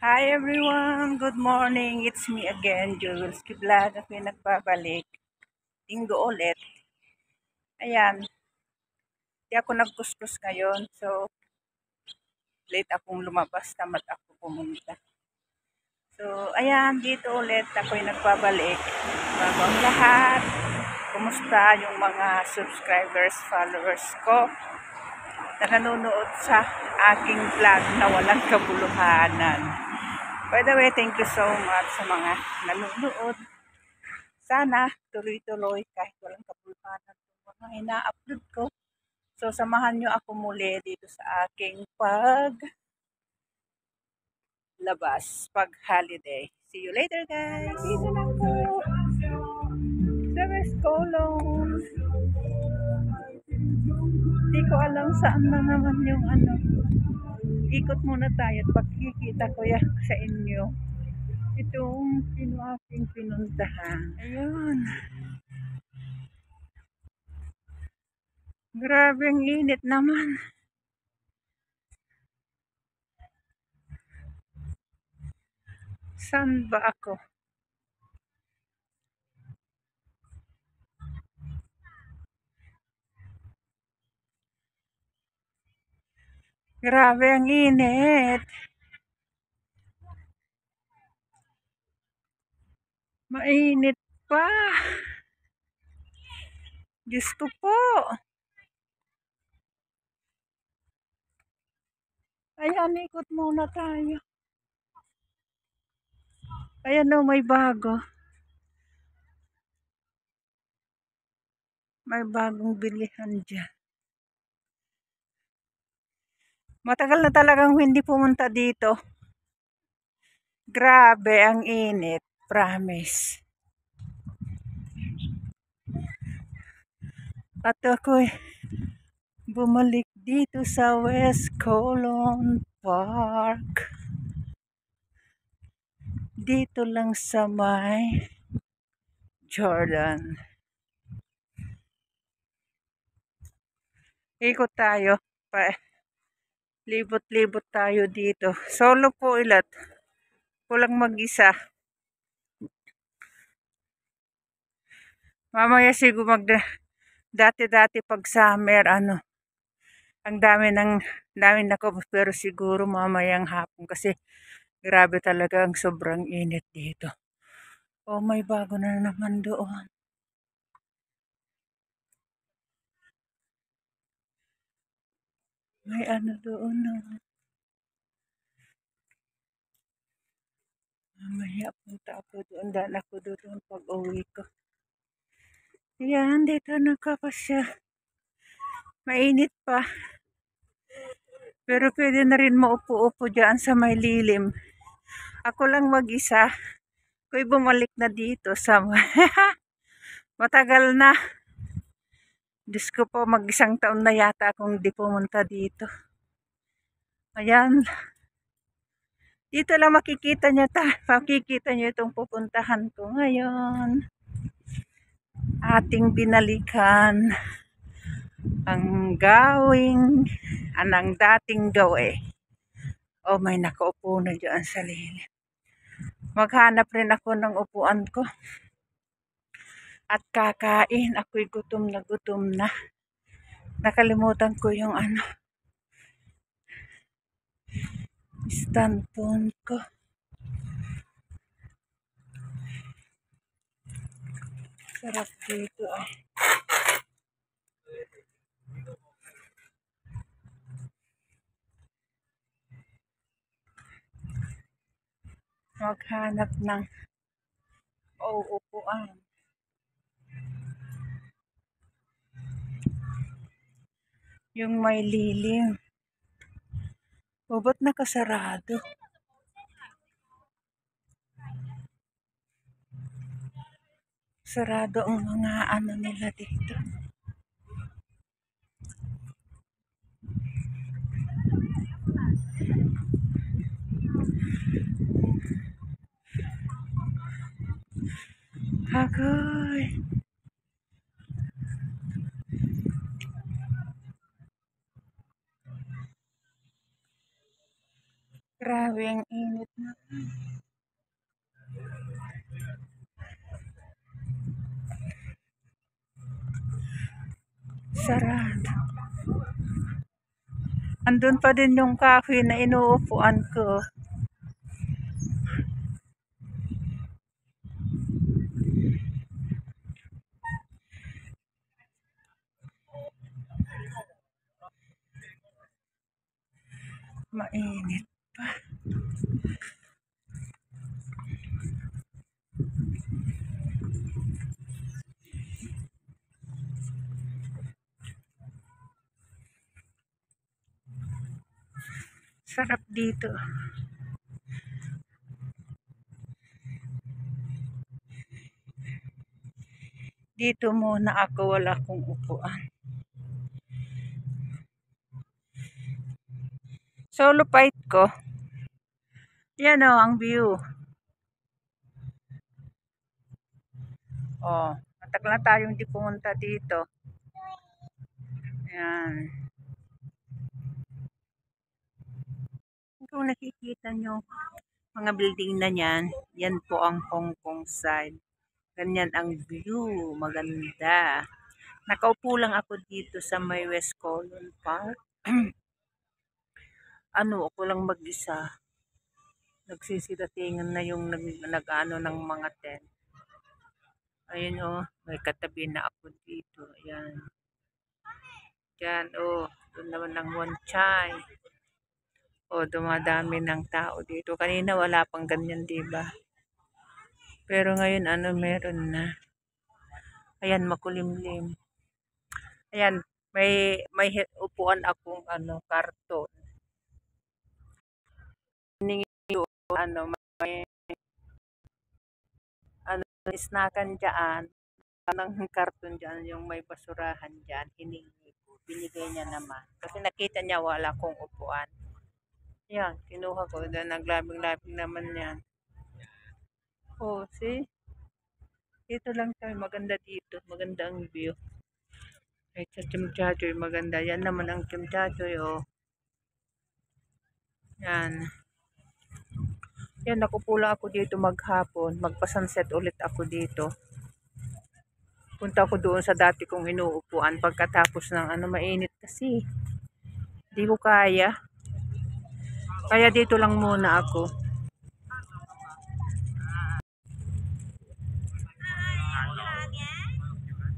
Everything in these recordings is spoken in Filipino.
Hi everyone! Good morning! It's me again, Jules Vlog. Ako yung nagbabalik. Linggo ulit. Ayan, di ako nagkuskus ngayon. So, late akong lumabas. Tamad ako pumunta. So, ayan, dito ulit ako yung nagbabalik. Bago ang lahat. Kumusta yung mga subscribers, followers ko na nanonood sa aking vlog na walang kabuluhanan. By the way, thank you so much sa mga nanonood. Sana tuloy-tuloy kahit walang kapulpanan yung mga ina-upload ko. So, samahan nyo ako muli dito sa aking pag-holiday. See you later, guys! Dito na ako sa West Colon. Hindi ko alam saan na naman yung ikot muna tayo at pagkikita ko yan sa inyo. Itong aking pinuntahan. Ayun. Grabe ang init naman. Saan ba ako? Grabe ang init. Mainit pa. Diyos ko po. Ayan, ikot muna tayo. Ayan o, may bago. May bagong bilihan dyan. Matagal na talagang hindi pumunta dito. Grabe ang init. Promise. At ako'y bumalik dito sa West Colon Park. Dito lang sa may Jordan. Ikot tayo. Libot-libot tayo dito. Solo po ilat. Kulang mag-isa. Mamaya siguro dati-dati pag summer, ang dami na ko, pero siguro mamayang hapon kasi grabe talaga ang sobrang init dito. Oh, may bago na naman doon. May doon na. Mamaya punta ako doon. Daan ako doon pag uwi ko. Yan, dito nakapasya. Mainit pa. Pero pwede na rin maupo-upo dyan sa may lilim. Ako lang mag-isa. Ako'y bumalik na dito sa matagal na. Diyos ko po, mag-isang taon na yata akong di pumunta dito. Ayan. Dito lang makikita niyo itong pupuntahan ko ngayon. Ating binalikan ang anang dating gawe. Oh, may nakaupo na dyan sa lilim. Maghanap rin ako ng upuan ko. At kakain. Ako'y gutom na gutom na. Nakalimutan ko yung stand phone ko. Sarap dito Maghanap ng upuan. Yung may lilim. O, ba't nakasarado? Sarado ang mga nila dito. Agoy. Grabe Grabe ang init na. Sarado. Andun pa din yung cafe na inuupuan ko. Mainit pa. Sarap dito. Dito muna ako, wala akong upuan. Solo fight ko. Yan o, ang view. Oh, matagal na tayong di pumunta dito. Yan. Kung nakikita nyo, mga building na yan, yan po ang Hong Kong side. Ganyan ang view, maganda. Nakaupo lang ako dito sa may West Kowloon Park. Ako lang mag-isa. Nagsisiratingan na yung nag-ano ng mga tent. Ayun oh, may katabi na ako dito. Ayan. Diyan oh, doon naman ng Wan Chai. Oh, dumadami ng tao dito. Kanina wala pang ganyan, 'di ba? Pero ngayon meron na. Ayan, makulimlim. Ayan, may upuan akong karton. May snackan diyan. Anong karton diyan, yung may basurahan diyan, hiningi ko. Binigay niya naman. Kasi nakita niya wala akong upuan. Yan, kinuha ko. Then, naglabing-labing naman yan. Oh, see? Dito lang tayo. Maganda dito. Maganda ang view. Ay, sa Chimchachoy, maganda. Yan naman ang Chimchachoy, oh. Yan. Yan, nakupula ako dito maghapon. Magpa-sunset ulit ako dito. Punta ako doon sa dati kong inuupuan pagkatapos ng mainit kasi. Di ko kaya. Kaya dito lang muna ako.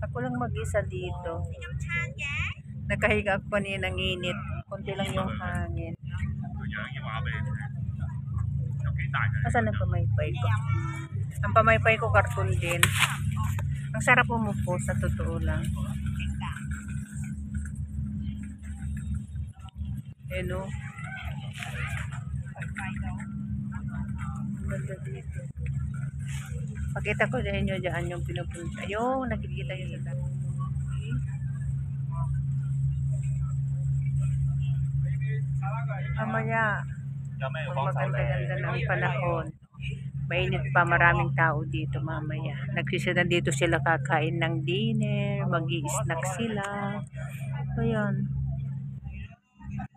Ako lang mag-isa dito. Nakahiga ako kanina ng init. Kunti lang yung hangin. Asan ang pamaypay ko? Ang pamaypay ko karton din. Ang sarap umupo sa totoo lang. Hello. Ganda dito. Pakita ko sa inyo dyan yung pinupunta. Yung nakikita nyo sa dati. Mamaya, maganda-ganda na ang panahon. Mainit pa, maraming tao dito mamaya. Nagsisita dito sila kakain ng dinner, mag-i-snack sila. Ayan.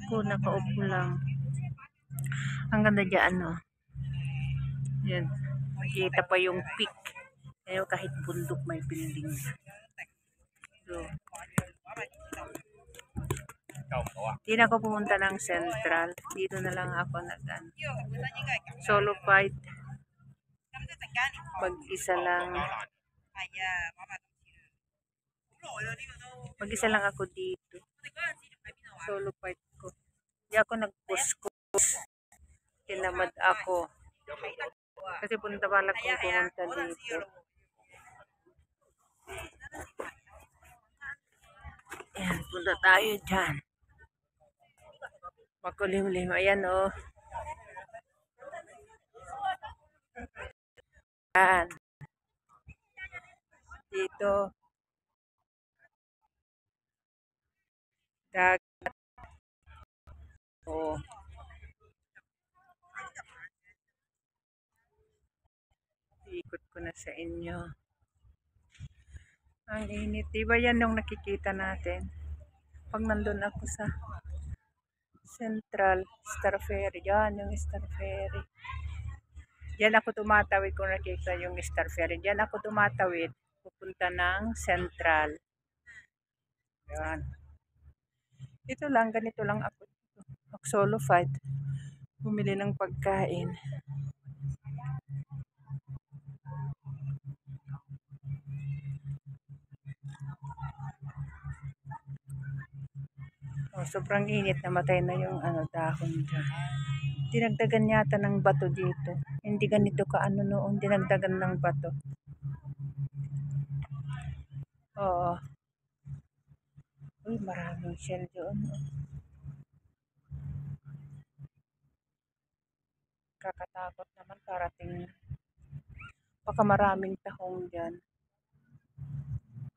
Ako, nakaupo lang. Ang ganda dyan, no? Yan. Makita pa yung peak. Kaya kahit bundok may building. So, di na ako pumunta ng Central. Dito na lang ako solo fight. Mag-isa lang. Mag-isa lang ako dito. Solo fight ko. Di ako nag-push-push. Tinamad ako. Kasi punta pala kong pumunta dito. Ayan, punta tayo dyan. Makulimlim. Ayan oh. Ayan. Dito. Dagat. Oh. Ikot ko na sa inyo. Ang init. Diba yan yung nakikita natin? Pag nandun ako sa Central, Star Ferry. Yan, yung Star Ferry. Diyan ako tumatawid kung nakita yung Star Ferry. Diyan ako tumatawid. Pupunta ng Central. Yan. Ito lang, ganito lang ako. Mag-solo fight. Bumili ng pagkain. Oh, sobrang init, namatay na yung dahon dyan. Dinagdagan yata ng bato dito. Hindi ganito ka noon, dinagdagan ng bato. Oo. Uy, maraming shell doon. Kakatakot naman parating. Baka maraming tahong dyan.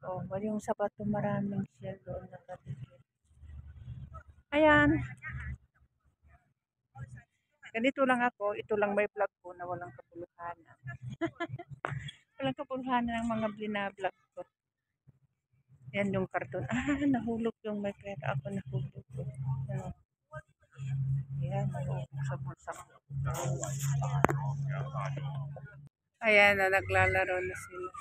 Oh, yung sa bato maraming shell doon nakadikit. Ayan. Ganito lang ako. Ito lang may vlog ko na walang kapuluhanan. Walang kapuluhanan ng mga binablog ko. Yan yung karton. Nahulog yung may pera ako. Nahulog ko. Yan, nahulog sa bulsa ko. Ayan na, naglalaro na sila.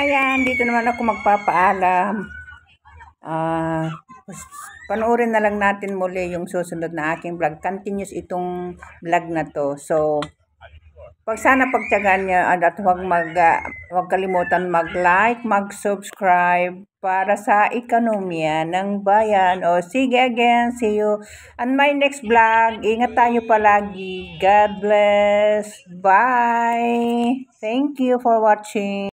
Ayan, dito naman ako magpapaalam. Panoorin na lang natin muli yung susunod na aking vlog. Continuous itong vlog na to. So, sana pagtiyagaan niya at huwag kalimutan mag-like, mag-subscribe para sa ekonomiya ng bayan. O, sige again. See you on my next vlog. Ingat tayo palagi. God bless. Bye. Thank you for watching.